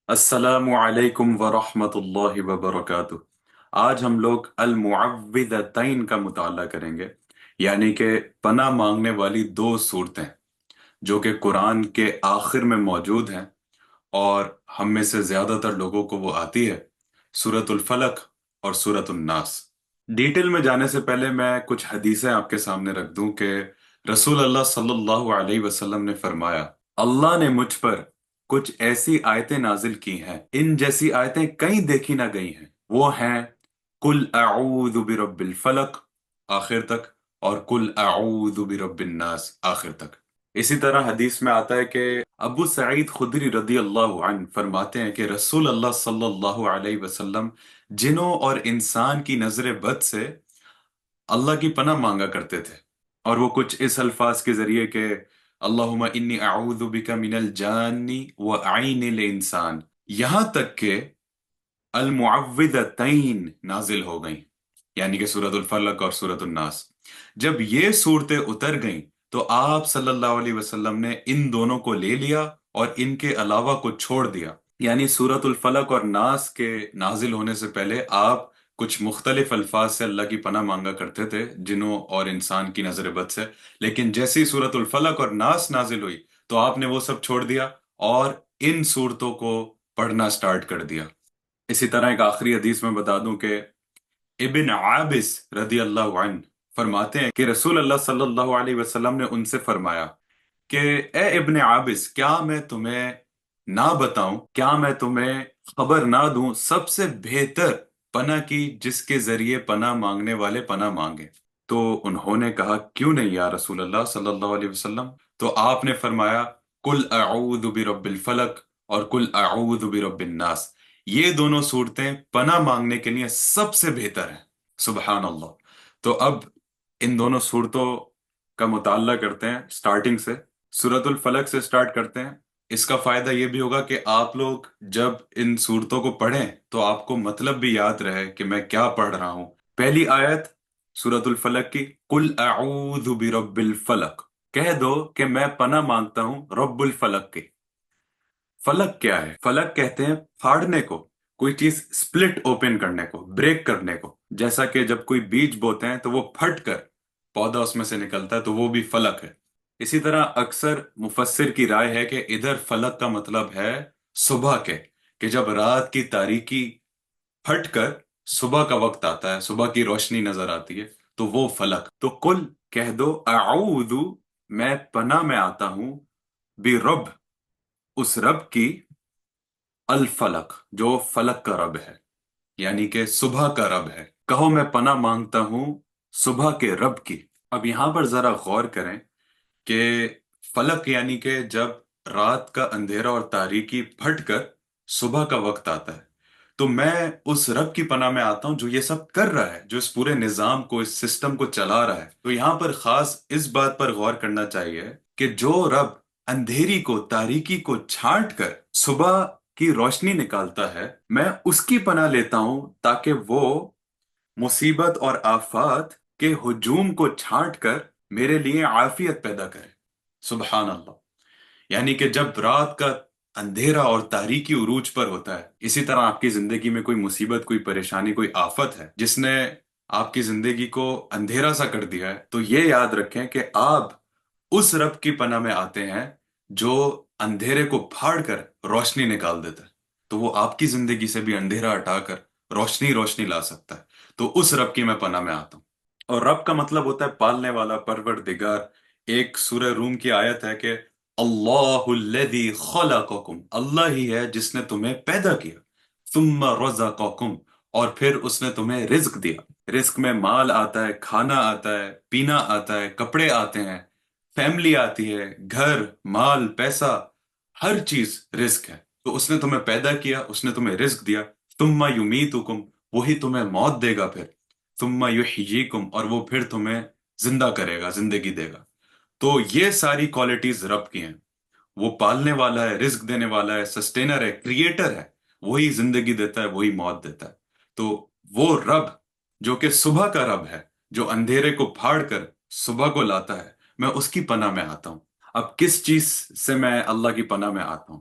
السلام علیکم ورحمۃ اللہ وبرکاتہ۔ آج ہم لوگ المعوذتین کا مطالعہ کریں گے، یعنی کہ پناہ مانگنے والی دو صورتیں جو کہ قرآن کے آخر میں موجود ہیں، اور ہم میں سے زیادہ تر لوگوں کو وہ آتی ہے، سورۃ الفلق اور سورۃ الناس۔ ڈیٹیل میں جانے سے پہلے میں کچھ حدیثیں آپ کے سامنے رکھ دوں کہ رسول اللہ صلی اللہ علیہ وسلم نے فرمایا، اللہ نے مجھ پر کچھ ایسی آیتیں نازل کی ہیں، ان جیسی آیتیں کہیں دیکھی نہ گئی ہیں۔ وہ ہیں قل اعوذ برب الفلق آخر تک، اور قل اعوذ برب الناس آخر تک۔ اسی طرح حدیث میں آتا ہے کہ ابو سعید خدری رضی اللہ عنہ فرماتے ہیں کہ رسول اللہ صلی اللہ علیہ وسلم جنوں اور انسان کی نظر بد سے اللہ کی پناہ مانگا کرتے تھے، اور وہ کچھ اس الفاظ کے ذریعے کہ اللہم انی اعوذ بک من الجان وعین الانسان، یہاں تک کہ المعوذتین نازل ہو گئیں، یعنی کہ سورۃ الفلق اور سورۃ الناس۔ جب یہ صورتیں اتر گئیں تو آپ صلی اللہ علیہ وسلم نے ان دونوں کو لے لیا اور ان کے علاوہ کو چھوڑ دیا، یعنی سورۃ الفلق اور ناس کے نازل ہونے سے پہلے آپ کچھ مختلف الفاظ سے اللہ کی پناہ مانگا کرتے تھے، جنوں اور انسان کی نظر بد سے، لیکن جیسے ہی سورۃ الفلق اور ناس نازل ہوئی تو آپ نے وہ سب چھوڑ دیا اور ان صورتوں کو پڑھنا سٹارٹ کر دیا۔ اسی طرح ایک آخری حدیث میں بتا دوں کہ ابن عابس رضی اللہ عنہ فرماتے ہیں کہ رسول اللہ صلی اللہ علیہ وسلم نے ان سے فرمایا کہ اے ابن عابس، کیا میں تمہیں نہ بتاؤں، کیا میں تمہیں خبر نہ دوں سب سے بہتر پناہ کی جس کے ذریعے پناہ مانگنے والے پناہ مانگے؟ تو انہوں نے کہا کیوں نہیں یا رسول اللہ صلی اللہ علیہ وسلم؟ تو آپ نے فرمایا قل اعوذ برب الفلق اور قل اعوذ برب الناس، یہ دونوں صورتیں پناہ مانگنے کے لیے سب سے بہتر ہیں۔ سبحان اللہ۔ تو اب ان دونوں صورتوں کا مطالعہ کرتے ہیں سٹارٹنگ سے۔ سورۃ الفلق سے سٹارٹ کرتے ہیں۔ اس کا فائدہ یہ بھی ہوگا کہ آپ لوگ جب ان صورتوں کو پڑھیں تو آپ کو مطلب بھی یاد رہے کہ میں کیا پڑھ رہا ہوں۔ پہلی آیت سورۃ الفلق کی، قل اعوذ برب الفلق، کہہ دو کہ میں پناہ مانگتا ہوں رب الفلق کی۔ فلک کیا ہے؟ فلک کہتے ہیں پھاڑنے کو، کوئی چیز سپلٹ اوپن کرنے کو، بریک کرنے کو، جیسا کہ جب کوئی بیج بوتے ہیں تو وہ پھٹ کر پودا اس میں سے نکلتا ہے تو وہ بھی فلک ہے۔ اسی طرح اکثر مفسر کی رائے ہے کہ ادھر فلک کا مطلب ہے صبح کے، کہ جب رات کی تاریکی پھٹ کر صبح کا وقت آتا ہے، صبح کی روشنی نظر آتی ہے، تو وہ فلک۔ تو قل کہہ دو، اعوذ میں پناہ میں آتا ہوں، برب اس رب کی، الفلق جو فلک کا رب ہے، یعنی کہ صبح کا رب ہے۔ کہو میں پناہ مانگتا ہوں صبح کے رب کی۔ اب یہاں پر ذرا غور کریں کہ فلک یعنی کہ جب رات کا اندھیرا اور تاریکی پھٹ کر صبح کا وقت آتا ہے، تو میں اس رب کی پناہ میں آتا ہوں جو یہ سب کر رہا ہے، جو اس پورے نظام کو، اس سسٹم کو چلا رہا ہے۔ تو یہاں پر خاص اس بات پر غور کرنا چاہیے کہ جو رب اندھیری کو، تاریکی کو چھانٹ کر صبح کی روشنی نکالتا ہے، میں اس کی پناہ لیتا ہوں تاکہ وہ مصیبت اور آفات کے ہجوم کو چھانٹ کر میرے لیے عافیت پیدا کرے۔ سبحان اللہ۔ یعنی کہ جب رات کا اندھیرا اور تاریکی عروج پر ہوتا ہے، اسی طرح آپ کی زندگی میں کوئی مصیبت، کوئی پریشانی، کوئی آفت ہے جس نے آپ کی زندگی کو اندھیرا سا کر دیا ہے، تو یہ یاد رکھیں کہ آپ اس رب کی پناہ میں آتے ہیں جو اندھیرے کو پھاڑ کر روشنی نکال دیتا ہے، تو وہ آپ کی زندگی سے بھی اندھیرا ہٹا کر روشنی روشنی لا سکتا ہے۔ تو اس رب کی میں پناہ میں آتا ہوں۔ اور رب کا مطلب ہوتا ہے پالنے والا، پروردگار۔ ایک سورہ روم کی آیت ہے کہ اللہ الذی خلقکم، اللہ ہی ہے جس نے تمہیں پیدا کیا، ثم رزقکم، اور پھر اس نے تمہیں رزق دیا۔ رزق میں مال آتا ہے، کھانا آتا ہے، پینا آتا ہے، کپڑے آتے ہیں، فیملی آتی ہے، گھر، مال، پیسہ، ہر چیز رزق ہے۔ تو اس نے تمہیں پیدا کیا، اس نے تمہیں رزق دیا، ثم یمیتکم، وہی تمہیں موت دے گا، پھر ثم یحییکم، اور وہ پھر تمہیں زندہ کرے گا، زندگی دے گا۔ تو یہ ساری کوالٹیز رب کی ہیں۔ وہ پالنے والا ہے، رزق دینے والا ہے، سسٹینر ہے، کریٹر ہے، وہی زندگی دیتا ہے، وہی موت دیتا ہے۔ تو وہ رب جو کہ صبح کا رب ہے، جو اندھیرے کو پھاڑ کر صبح کو لاتا ہے، میں اس کی پناہ میں آتا ہوں۔ اب کس چیز سے میں اللہ کی پناہ میں آتا ہوں؟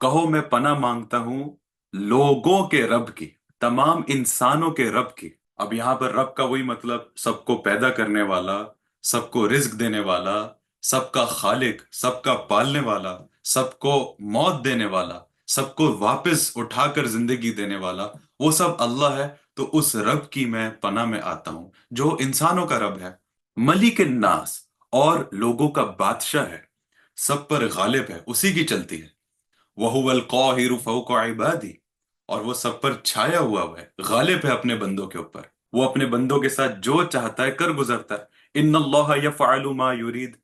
کہو میں پناہ مانگتا ہوں لوگوں کے رب کی، تمام انسانوں کے رب کی۔ اب یہاں پر رب کا وہی مطلب سب کو پیدا کرنے والا، سب کو رزق دینے والا، سب کا خالق، سب کا پالنے والا، سب کو موت دینے والا، سب کو واپس اٹھا کر زندگی دینے والا، وہ سب اللہ ہے۔ تو اس رب کی میں پناہ میں آتا ہوں جو انسانوں کا رب ہے، ملک الناس، اور لوگوں کا بادشاہ ہے، سب پر غالب ہے، اسی کی چلتی ہے۔ وَهُوَ الْقَاهِرُ فَوْقَ عِبَادِهِ، اور وہ سب پر چھایا ہوا ہے، غالب ہے اپنے بندوں کے اوپر، وہ اپنے بندوں کے ساتھ جو چاہتا ہے کر گزرتا ہے۔ ان اللہ یفعل ما یرید،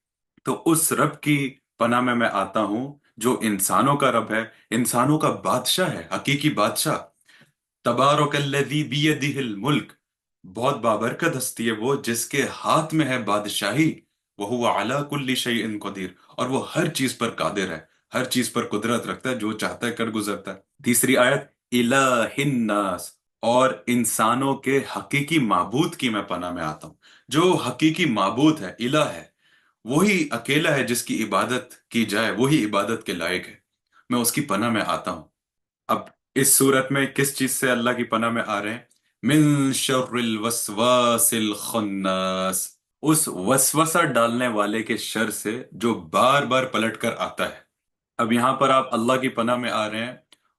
تو اس رب کی پناہ میں آتا ہوں جو انسانوں کا رب ہے، انسانوں کا بادشاہ ہے، حقیقی بادشاہ۔ تبارک الذی بیدہ الملک، بہت بابرکت ہستی ہے وہ جس کے ہاتھ میں ہے بادشاہی، وہو علی کل شیء قدیر، اور وہ ہر چیز پر قادر ہے، ہر چیز پر قدرت رکھتا ہے، جو چاہتا ہے کر گزرتا ہے۔ تیسری آیت، الہ الناس، اور انسانوں کے حقیقی معبود کی میں پناہ میں آتا ہوں۔ جو حقیقی معبود ہے، الہ ہے، وہی اکیلا ہے جس کی عبادت کی جائے، وہی عبادت کے لائق ہے، میں اس کی پناہ میں آتا ہوں۔ اب اس صورت میں کس چیز سے اللہ کی پناہ میں آ رہے ہیں؟ من شر الوسواس الخناس، اس وسوسہ ڈالنے والے کے شر سے جو بار بار پلٹ کر آتا ہے۔ اب یہاں پر آپ اللہ کی پناہ میں آ رہے ہیں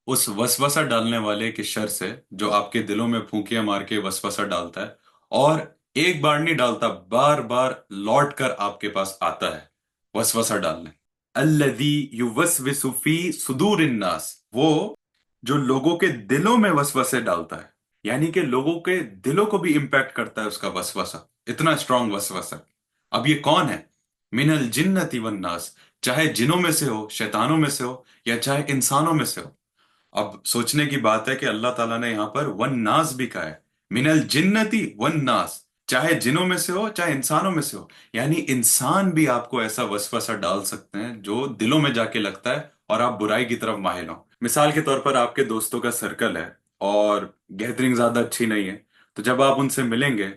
اس وسوسہ ڈالنے والے کے شر سے جو آپ کے دلوں میں پھونکیاں مار کے وسوسہ ڈالتا ہے، اور ایک بار نہیں ڈالتا، بار بار لوٹ کر آپ کے پاس آتا ہے وسوسہ ڈالنے۔ الذی یوسوس فی صدور الناس، وہ جو لوگوں کے دلوں میں وسوسے ڈالتا ہے، یعنی کہ لوگوں کے دلوں کو بھی امپیکٹ کرتا ہے اس کا وسوسہ، اتنا اسٹرانگ وسوسہ۔ اب یہ کون ہے؟ من الجنت والناس، چاہے جنوں میں سے ہو، شیطانوں میں سے ہو، یا چاہے انسانوں میں سے ہو۔ اب سوچنے کی بات ہے کہ اللہ تعالیٰ نے یہاں پر ون ناس بھی کہا ہے، من الجنتی ون ناس، چاہے جنوں میں سے ہو چاہے انسانوں میں سے ہو، یعنی انسان بھی آپ کو ایسا وسوسہ ڈال سکتے ہیں جو دلوں میں جا کے لگتا ہے اور آپ برائی کی طرف مائل ہوں۔ مثال کے طور پر آپ کے دوستوں کا سرکل ہے اور گیدرنگ زیادہ اچھی نہیں ہے، تو جب آپ ان سے ملیں گے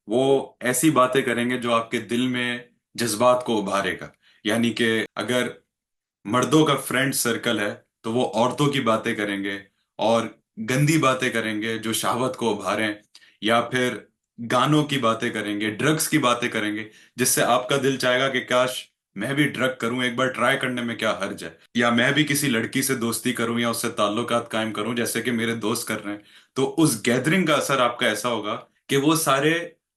وہ ایسی باتیں کریں گے جو آپ کے دل میں جذبات کو ابھارے گا۔ یعنی کہ اگر مردوں کا فرینڈ سرکل ہے تو وہ عورتوں کی باتیں کریں گے اور گندی باتیں کریں گے جو شہوت کو ابھاریں، یا پھر گانوں کی باتیں کریں گے، ڈرگس کی باتیں کریں گے، جس سے آپ کا دل چاہے گا کہ کاش میں بھی ڈرگ کروں، ایک بار ٹرائی کرنے میں کیا حرج ہے، یا میں بھی کسی لڑکی سے دوستی کروں یا اس سے تعلقات قائم کروں جیسے کہ میرے دوست کر رہے ہیں۔ تو اس گیدرنگ کا اثر آپ کا ایسا ہوگا کہ وہ سارے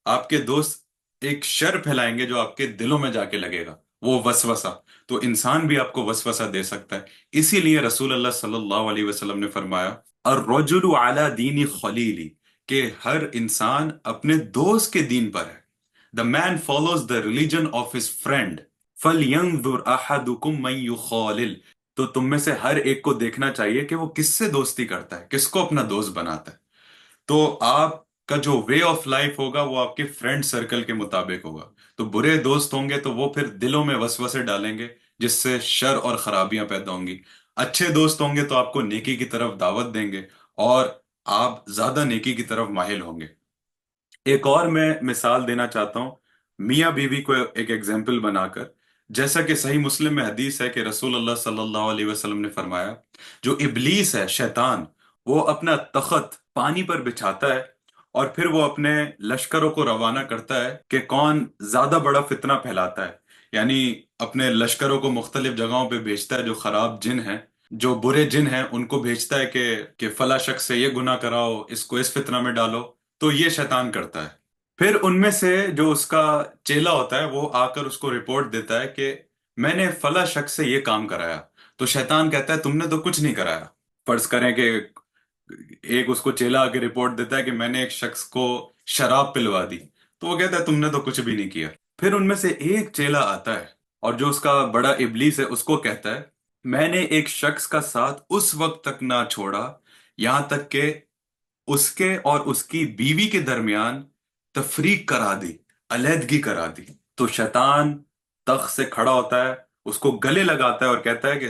آپ کے دوست ایک شر پھیلائیں گے جو آپ کے دلوں میں جا کے لگے گا، وہ وسوسہ۔ تو انسان بھی آپ کو وسوسہ دے سکتا ہے، اسی لیے رسول اللہ صلی اللہ علیہ وسلم نے فرمایا الرجل علی دین خلیلی، کہ ہر انسان اپنے دوست کے دین پر ہے۔ The man follows the religion of his friend. فَلْيَنْظُرْ أَحَدُكُمْ مَنْ يُخَالِلْ، تو تم میں سے ہر ایک کو دیکھنا چاہیے کہ وہ کس سے دوستی کرتا ہے، کس کو اپنا دوست بناتا ہے۔ تو آپ کا جو وے آف لائف ہوگا وہ آپ کے فرینڈ سرکل کے مطابق ہوگا۔ تو برے دوست ہوں گے تو وہ پھر دلوں میں وسوسے ڈالیں گے جس سے شر اور خرابیاں پیدا ہوں گی۔ اچھے دوست ہوں گے تو آپ کو نیکی کی طرف دعوت دیں گے اور آپ زیادہ نیکی کی طرف مائل ہوں گے۔ ایک اور میں مثال دینا چاہتا ہوں میاں بیوی کو ایک ایگزامپل بنا کر۔ جیسا کہ صحیح مسلم میں حدیث ہے کہ رسول اللہ صلی اللہ علیہ وسلم نے فرمایا جو ابلیس ہے، شیطان، وہ اپنا تخت پانی پر بچھاتا ہے اور پھر وہ اپنے لشکروں کو روانہ کرتا ہے کہ کون زیادہ بڑا فتنہ پھیلاتا ہے، یعنی اپنے لشکروں کو مختلف جگہوں پہ بھیجتا ہے، جو خراب جن ہیں، جو برے جن ہیں، ان کو بھیجتا ہے کہ فلاں شخص سے یہ گناہ کراؤ، اس کو اس فتنہ میں ڈالو۔ تو یہ شیطان کرتا ہے۔ پھر ان میں سے جو اس کا چیلا ہوتا ہے وہ آ کر اس کو رپورٹ دیتا ہے کہ میں نے فلاں شخص سے یہ کام کرایا۔ تو شیطان کہتا ہے تم نے تو کچھ نہیں کرایا۔ فرض کریں کہ ایک اس کو چیلا آ کے رپورٹ دیتا ہے کہ میں نے ایک شخص کو شراب پلوا دی، تو وہ کہتا ہے تم نے تو کچھ بھی نہیں کیا۔ پھر ان میں سے ایک چیلا آتا ہے اور جو اس کا بڑا ابلیس ہے اس کو کہتا ہے میں نے ایک شخص کا ساتھ اس وقت تک نہ چھوڑا یہاں تک کہ اس کے اور اس کی بیوی کے درمیان تفریق کرا دی، علیحدگی کرا دی۔ تو شیطان تخت سے کھڑا ہوتا ہے، اس کو گلے لگاتا ہے اور کہتا ہے کہ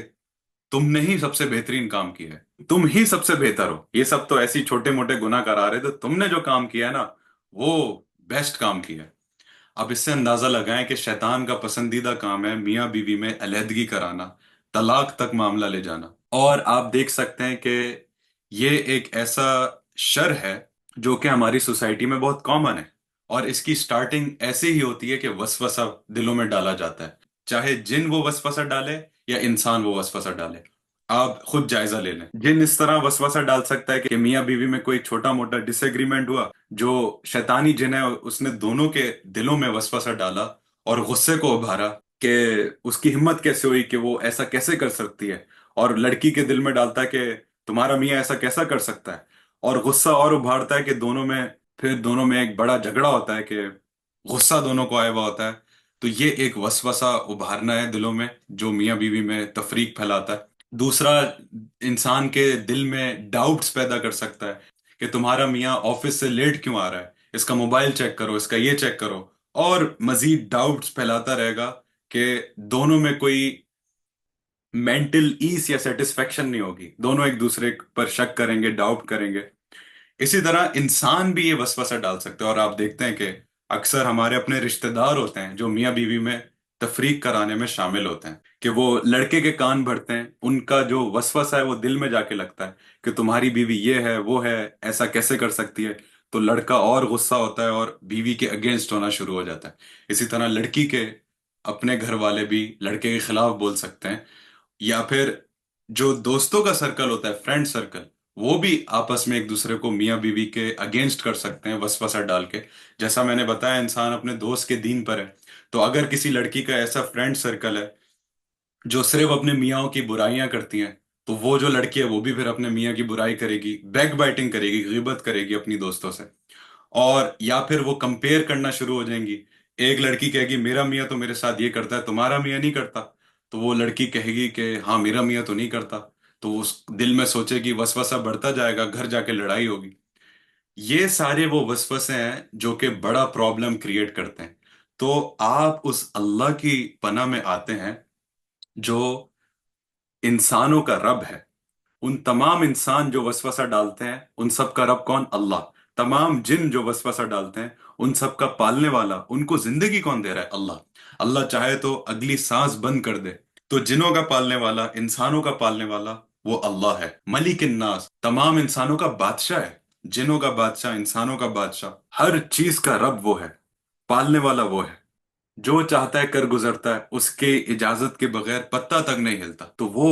تم نے ہی سب سے بہترین کام کیا ہے، تم ہی سب سے بہتر ہو، یہ سب تو ایسی چھوٹے موٹے گناہ کرا رہے تھے، تم نے جو کام کیا ہے نا وہ بیسٹ کام کیا ہے۔ اب اس سے اندازہ لگائیں کہ شیطان کا پسندیدہ کام ہے میاں بیوی میں علیحدگی کرانا، طلاق تک معاملہ لے جانا۔ اور آپ دیکھ سکتے ہیں کہ یہ ایک ایسا شر ہے جو کہ ہماری سوسائٹی میں بہت کامن ہے، اور اس کی سٹارٹنگ ایسے ہی ہوتی ہے کہ وسوسہ دلوں میں ڈالا جاتا ہے، چاہے جن وہ وسوسہ ڈالے یا انسان وہ وسوسہ ڈالے۔ آپ خود جائزہ لے لیں، جن اس طرح وسوسہ ڈال سکتا ہے کہ میاں بیوی میں کوئی چھوٹا موٹا ڈس ایگریمنٹ ہوا، جو شیطانی جن ہے اس نے دونوں کے دلوں میں وسوسہ ڈالا اور غصے کو ابھارا کہ اس کی ہمت کیسے ہوئی کہ وہ ایسا کیسے کر سکتی ہے، اور لڑکی کے دل میں ڈالتا ہے کہ تمہارا میاں ایسا کیسا کر سکتا ہے، اور غصہ اور ابھارتا ہے کہ دونوں میں ایک بڑا جھگڑا ہوتا ہے کہ غصہ دونوں کو آیا ہوا ہوتا ہے۔ تو یہ ایک وسوسہ ابھارنا ہے دلوں میں جو میاں بیوی میں تفریق پھیلاتا ہے۔ دوسرا، انسان کے دل میں ڈاؤٹس پیدا کر سکتا ہے کہ تمہارا میاں آفس سے لیٹ کیوں آ رہا ہے، اس کا موبائل چیک کرو، اس کا یہ چیک کرو، اور مزید ڈاؤٹس پھیلاتا رہے گا کہ دونوں میں کوئی مینٹل ایس یا سیٹسفیکشن نہیں ہوگی، دونوں ایک دوسرے پر شک کریں گے، ڈاؤٹ کریں گے۔ اسی طرح انسان بھی یہ وسوسہ ڈال سکتے ہیں، اور آپ دیکھتے ہیں کہ اکثر ہمارے اپنے رشتہ دار ہوتے ہیں جو میاں بیوی میں تفریق کرانے میں شامل ہوتے ہیں، کہ وہ لڑکے کے کان بھرتے ہیں، ان کا جو وسوسہ ہے وہ دل میں جا کے لگتا ہے کہ تمہاری بیوی یہ ہے وہ ہے، ایسا کیسے کر سکتی ہے، تو لڑکا اور غصہ ہوتا ہے اور بیوی کے اگینسٹ ہونا شروع ہو جاتا ہے۔ اسی طرح لڑکی کے اپنے گھر والے بھی لڑکے کے خلاف بول سکتے ہیں، یا پھر جو دوستوں کا سرکل ہوتا ہے، فرینڈ سرکل، وہ بھی آپس میں ایک دوسرے کو میاں بیوی کے اگینسٹ کر سکتے ہیں وسوسہ ڈال کے۔ جیسا میں نے بتایا انسان اپنے دوست کے دین پر ہے، تو اگر کسی لڑکی کا ایسا فرینڈ سرکل ہے جو صرف اپنے میاں کی برائیاں کرتی ہیں، تو وہ جو لڑکی ہے وہ بھی پھر اپنے میاں کی برائی کرے گی، بیک بائٹنگ کرے گی، غیبت کرے گی اپنی دوستوں سے، اور یا پھر وہ کمپیئر کرنا شروع ہو جائیں گی۔ ایک لڑکی کہے گی میرا میاں تو میرے ساتھ یہ کرتا ہے، تمہارا میاں نہیں کرتا، تو وہ لڑکی کہے گی کہ ہاں میرا میاں تو نہیں کرتا، تو اس دل میں سوچے گی، وسوسہ بڑھتا جائے گا، گھر جا کے لڑائی ہوگی۔ یہ سارے وہ وسوسے ہیں جو کہ بڑا پرابلم کریٹ کرتے ہیں۔ تو آپ اس اللہ کی پناہ میں آتے ہیں جو انسانوں کا رب ہے۔ ان تمام انسان جو وسوسہ ڈالتے ہیں ان سب کا رب کون؟ اللہ۔ تمام جن جو وسوسہ ڈالتے ہیں ان سب کا پالنے والا، ان کو زندگی کون دے رہا ہے؟ اللہ۔ اللہ چاہے تو اگلی سانس بند کر دے، تو جنوں کا پالنے والا، انسانوں کا پالنے والا وہ اللہ ہے۔ ملک الناس، تمام انسانوں کا بادشاہ ہے، جنوں کا بادشاہ، انسانوں کا بادشاہ، ہر چیز کا رب وہ ہے، پالنے والا وہ ہے۔ جو چاہتا ہے کر گزرتا ہے، اس کے اجازت کے بغیر پتہ تک نہیں ہلتا، تو وہ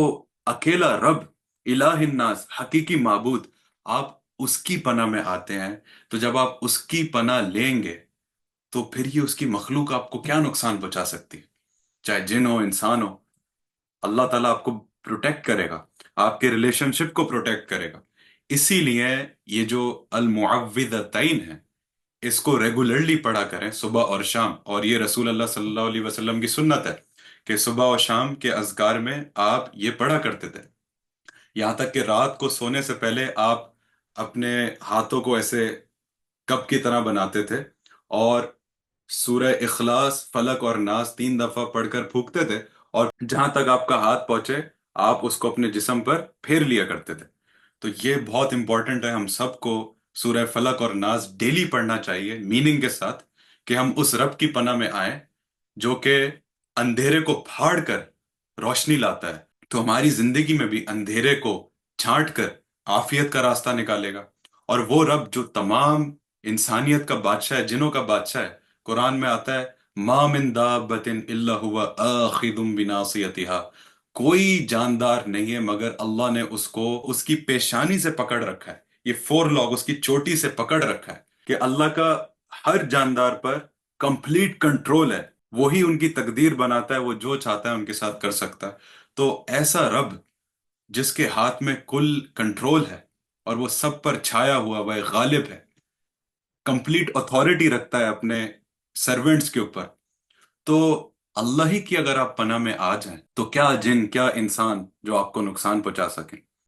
اکیلا رب، الہ الناس، حقیقی معبود، آپ اس کی پناہ میں آتے ہیں۔ تو جب آپ اس کی پناہ لیں گے تو پھر یہ اس کی مخلوق آپ کو کیا نقصان پہنچا سکتی ہے، چاہے جن ہو انسان ہو، اللہ تعالیٰ آپ کو پروٹیکٹ کرے گا، آپ کے ریلیشن شپ کو پروٹیکٹ کرے گا۔ اسی لیے یہ جو المعوذتین ہے، اس کو ریگولرلی پڑھا کریں صبح اور شام، اور یہ رسول اللہ صلی اللہ علیہ وسلم کی سنت ہے کہ صبح اور شام کے اذکار میں آپ یہ پڑھا کرتے تھے۔ یہاں تک کہ رات کو سونے سے پہلے آپ اپنے ہاتھوں کو ایسے کپ کی طرح بناتے تھے، اور سورہ اخلاص، فلق اور ناس 3 دفعہ پڑھ کر پھونکتے تھے، اور جہاں تک آپ کا ہاتھ پہنچے آپ اس کو اپنے جسم پر پھیر لیا کرتے تھے۔ تو یہ بہت امپورٹنٹ ہے، ہم سب کو سورہ فلق اور ناس ڈیلی پڑھنا چاہیے میننگ کے ساتھ، کہ ہم اس رب کی پناہ میں آئیں جو کہ اندھیرے کو پھاڑ کر روشنی لاتا ہے، تو ہماری زندگی میں بھی اندھیرے کو چھانٹ کر عافیت کا راستہ نکالے گا۔ اور وہ رب جو تمام انسانیت کا بادشاہ ہے، جنوں کا بادشاہ ہے، قرآن میں آتا ہے ما من دابت الا هو آخذ بناصیتها، کوئی جاندار نہیں ہے مگر اللہ نے اس کو اس کی پیشانی سے پکڑ رکھا ہے، یہ فور لاگ اس کی چوٹی سے پکڑ رکھا ہے، کہ اللہ کا ہر جاندار پر کمپلیٹ کنٹرول ہے، وہی ان کی تقدیر بناتا ہے، وہ جو چاہتا ہے ان کے ساتھ کر سکتا ہے۔ تو ایسا رب جس کے ہاتھ میں کل کنٹرول ہے اور وہ سب پر چھایا ہوا، وہ غالب ہے، کمپلیٹ اتھارٹی رکھتا ہے اپنے سرونٹس کے اوپر، تو اللہ ہی کی اگر آپ پناہ میں آ جائیں تو کیا جن، کیا انسان جو آپ کو نقصان پہنچا سکیں۔